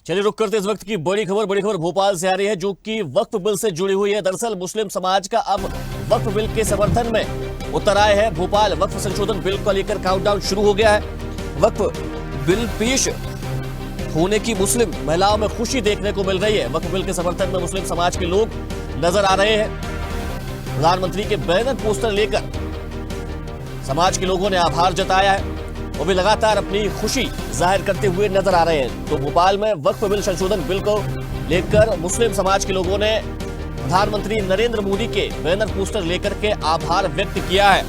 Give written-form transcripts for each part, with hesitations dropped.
चलिए रुक करते इस वक्त की बड़ी खबर भोपाल से आ रही है जो कि वक्फ बिल से जुड़ी हुई है। दरअसल मुस्लिम समाज का अब वक्फ बिल के समर्थन में उतर आए हैं। भोपाल वक्फ संशोधन बिल को लेकर काउंटडाउन शुरू हो गया है। वक्फ बिल पेश होने की मुस्लिम महिलाओं में खुशी देखने को मिल रही है। वक्फ बिल के समर्थन में मुस्लिम समाज के लोग नजर आ रहे हैं। प्रधानमंत्री के बैनर पोस्टर लेकर समाज के लोगों ने आभार जताया है। वो भी लगातार अपनी खुशी जाहिर करते हुए नजर आ रहे हैं। तो भोपाल में वक्फ बिल संशोधन बिल को लेकर मुस्लिम समाज के लोगों ने प्रधानमंत्री नरेंद्र मोदी के बैनर पोस्टर लेकर के आभार व्यक्त किया है।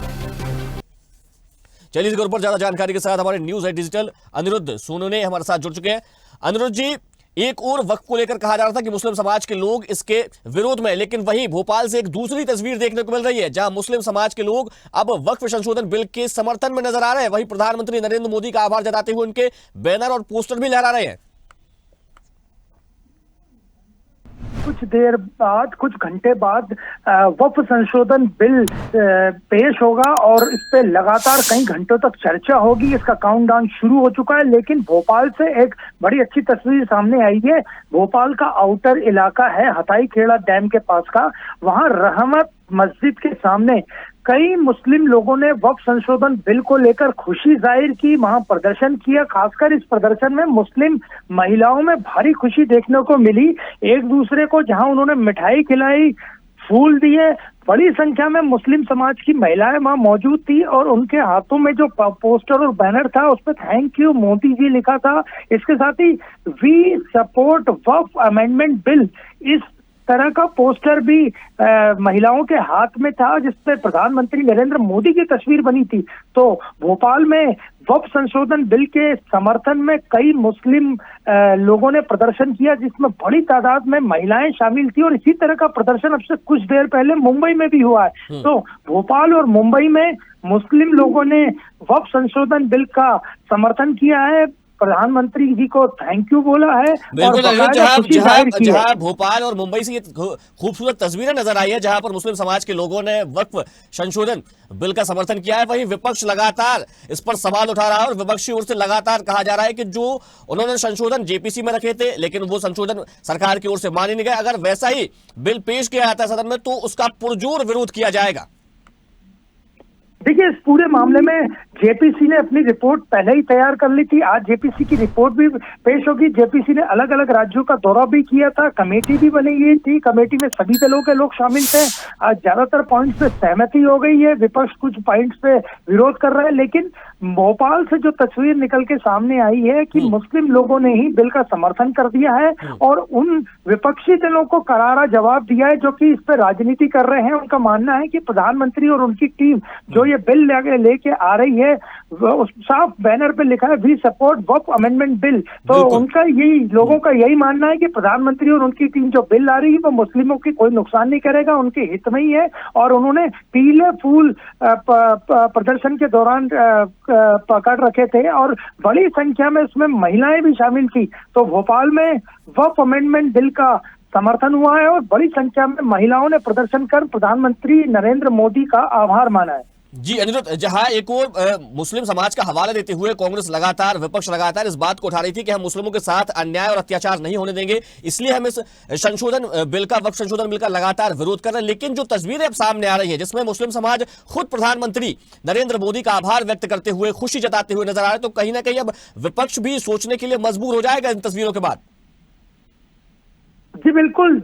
चलिए इस खबर पर ज्यादा जानकारी के साथ हमारे न्यूज है डिजिटल अनिरुद्ध सोनोने हमारे साथ जुड़ चुके हैं। अनिरुद्ध जी, एक और वक्फ को लेकर कहा जा रहा था कि मुस्लिम समाज के लोग इसके विरोध में, लेकिन वहीं भोपाल से एक दूसरी तस्वीर देखने को मिल रही है जहां मुस्लिम समाज के लोग अब वक्फ संशोधन बिल के समर्थन में नजर आ रहे हैं। वहीं प्रधानमंत्री नरेंद्र मोदी का आभार जताते हुए उनके बैनर और पोस्टर भी लहरा रहे हैं। कुछ देर बाद, कुछ घंटे बाद वक्फ संशोधन बिल पेश होगा और इस पे लगातार कई घंटों तक चर्चा होगी। इसका काउंटडाउन शुरू हो चुका है, लेकिन भोपाल से एक बड़ी अच्छी तस्वीर सामने आई है। भोपाल का आउटर इलाका है हथाई खेड़ा डैम के पास का, वहां रहमत मस्जिद के सामने कई मुस्लिम लोगों ने वक्फ संशोधन बिल को लेकर खुशी जाहिर की, वहां प्रदर्शन किया। खासकर इस प्रदर्शन में मुस्लिम महिलाओं में भारी खुशी देखने को मिली। एक दूसरे को जहां उन्होंने मिठाई खिलाई, फूल दिए, बड़ी संख्या में मुस्लिम समाज की महिलाएं वहां मौजूद थी और उनके हाथों में जो पोस्टर और बैनर था उस पर थैंक यू मोदी जी लिखा था। इसके साथ ही we support Waqf amendment bill, इस तरह का पोस्टर भी महिलाओं के हाथ में था जिसपे प्रधानमंत्री नरेंद्र मोदी की तस्वीर बनी थी। तो भोपाल में वक्फ संशोधन बिल के समर्थन में कई मुस्लिम लोगों ने प्रदर्शन किया जिसमें बड़ी तादाद में महिलाएं शामिल थी और इसी तरह का प्रदर्शन अब से कुछ देर पहले मुंबई में भी हुआ है। तो भोपाल और मुंबई में मुस्लिम लोगों ने वक्फ संशोधन बिल का समर्थन किया है, प्रधानमंत्री जी को थैंक यू बोला है। बिल्कुल, जहां भोपाल और मुंबई से ये खूबसूरत तस्वीरें नजर आई है जहां पर मुस्लिम समाज के लोगों ने वक्फ संशोधन बिल का समर्थन किया है, वहीं विपक्ष लगातार इस पर सवाल उठा रहा है और विपक्षी ओर से लगातार कहा जा रहा है कि जो उन्होंने संशोधन जेपीसी में रखे थे लेकिन वो संशोधन सरकार की ओर से माने नहीं गए, अगर वैसा ही बिल पेश किया जाता है सदन में तो उसका पुरजोर विरोध किया जाएगा। देखिए, इस पूरे मामले में जेपीसी ने अपनी रिपोर्ट पहले ही तैयार कर ली थी। आज जेपीसी की रिपोर्ट भी पेश होगी। जेपीसी ने अलग अलग राज्यों का दौरा भी किया था, कमेटी भी बनी हुई थी, कमेटी में सभी दलों के लोग शामिल थे। आज ज्यादातर पॉइंट्स पे सहमति हो गई है, विपक्ष कुछ पॉइंट्स पे विरोध कर रहा है। लेकिन भोपाल से जो तस्वीर निकल के सामने आई है कि मुस्लिम लोगों ने ही बिल का समर्थन कर दिया है और उन विपक्षी दलों को करारा जवाब दिया है जो कि इस पर राजनीति कर रहे हैं। उनका मानना है कि प्रधानमंत्री और उनकी टीम जो ये बिल लेके आ रही है, उस साफ बैनर पे लिखा है we support Waqf amendment bill. तो उनका यही, लोगों का यही मानना है कि प्रधानमंत्री और उनकी टीम जो बिल ला रही है वो मुस्लिमों की कोई नुकसान नहीं करेगा, उनके हित में ही है। और उन्होंने पीले फूल प्रदर्शन के दौरान पकड़ रखे थे और बड़ी संख्या में उसमें महिलाएं भी शामिल थी। तो भोपाल में वक्फ अमेंडमेंट बिल का समर्थन हुआ है और बड़ी संख्या में महिलाओं ने प्रदर्शन कर प्रधानमंत्री नरेंद्र मोदी का आभार माना है। जी अनिरुद्ध, जहां एक और मुस्लिम समाज का हवाला देते हुए कांग्रेस लगातार, विपक्ष लगातार इस बात को उठा रही थी कि हम मुस्लिमों के साथ अन्याय और अत्याचार नहीं होने देंगे, इसलिए हम इस संशोधन बिल का, वक्फ संशोधन बिल का लगातार विरोध कर रहे हैं। लेकिन जो तस्वीरें अब सामने आ रही है जिसमें मुस्लिम समाज खुद प्रधानमंत्री नरेंद्र मोदी का आभार व्यक्त करते हुए, खुशी जताते हुए नजर आ रहे हैं, तो कहीं ना कहीं अब विपक्ष भी सोचने के लिए मजबूर हो जाएगा इन तस्वीरों के बाद। जी बिल्कुल,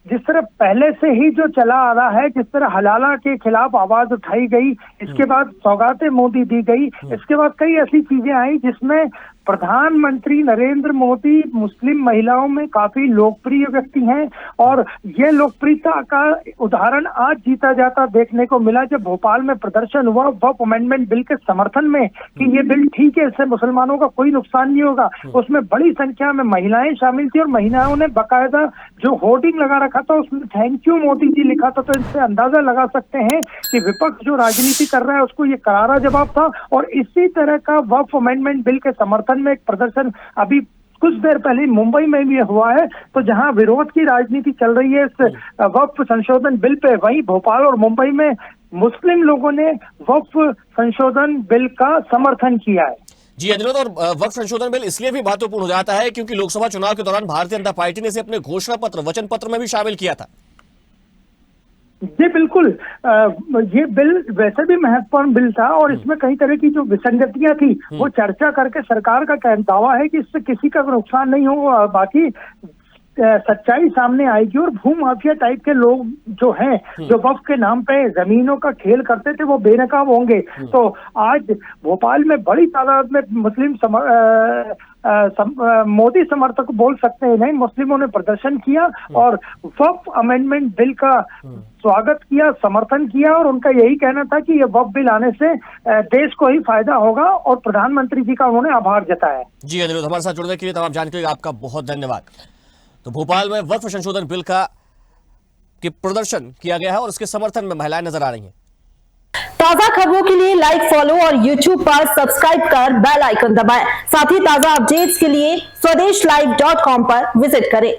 जिस तरह पहले से ही जो चला आ रहा है, जिस तरह हलाला के खिलाफ आवाज उठाई गई, इसके बाद सौगातें मोदी दी गई, इसके बाद कई ऐसी चीजें आई जिसमें प्रधानमंत्री नरेंद्र मोदी मुस्लिम महिलाओं में काफी लोकप्रिय व्यक्ति हैं और ये लोकप्रियता का उदाहरण आज जीता जाता देखने को मिला जब भोपाल में प्रदर्शन हुआ वक्फ अमेंडमेंट बिल के समर्थन में कि ये बिल ठीक है, इससे मुसलमानों का कोई नुकसान नहीं होगा। उसमें बड़ी संख्या में महिलाएं शामिल थी और महिलाओं ने बाकायदा जो होर्डिंग लगा रखा था उसमें थैंक यू मोदी जी लिखा था। तो इससे अंदाजा लगा सकते हैं कि विपक्ष जो राजनीति कर रहा है उसको ये करारा जवाब था। और इसी तरह का वक्फ अमेंडमेंट बिल के समर्थन में एक प्रदर्शन अभी कुछ देर पहले मुंबई में भी हुआ है। तो जहां विरोध की राजनीति चल रही है इस वक्फ संशोधन बिल पे, वहीं भोपाल और मुंबई में मुस्लिम लोगों ने वक्फ संशोधन बिल का समर्थन किया है। जी अनिरुद्ध, और वक्फ संशोधन बिल इसलिए भी महत्वपूर्ण हो जाता है क्योंकि लोकसभा चुनाव के दौरान भारतीय जनता पार्टी ने इसे अपने घोषणा पत्र, वचन पत्र में भी शामिल किया था। जी बिल्कुल, ये बिल वैसे भी महत्वपूर्ण बिल था और इसमें कई तरह की जो विसंगतियां थी वो चर्चा करके सरकार का दावा है कि इससे किसी का नुकसान नहीं हो, बाकी सच्चाई सामने आएगी और भूमाफिया टाइप के लोग जो हैं, जो वक्फ के नाम पे जमीनों का खेल करते थे, वो बेनकाब होंगे। तो आज भोपाल में बड़ी तादाद में मुस्लिम मोदी समर्थक बोल सकते हैं, नहीं, मुस्लिमों ने प्रदर्शन किया और वक्फ अमेंडमेंट बिल का स्वागत किया, समर्थन किया और उनका यही कहना था कि ये वक्फ बिल आने से देश को ही फायदा होगा और प्रधानमंत्री जी का उन्होंने आभार जताया। जी अनिरुद्ध, हमारे साथ जुड़ने के लिए तमाम जानकारी आपका बहुत धन्यवाद। तो भोपाल में वक्फ संशोधन बिल का प्रदर्शन किया गया है और उसके समर्थन में महिलाएं नजर आ रही हैं। ताजा खबरों के लिए लाइक, फॉलो और YouTube पर सब्सक्राइब कर बेल आइकन दबाएं। साथ ही ताजा अपडेट्स के लिए swedeshlive.com पर विजिट करें।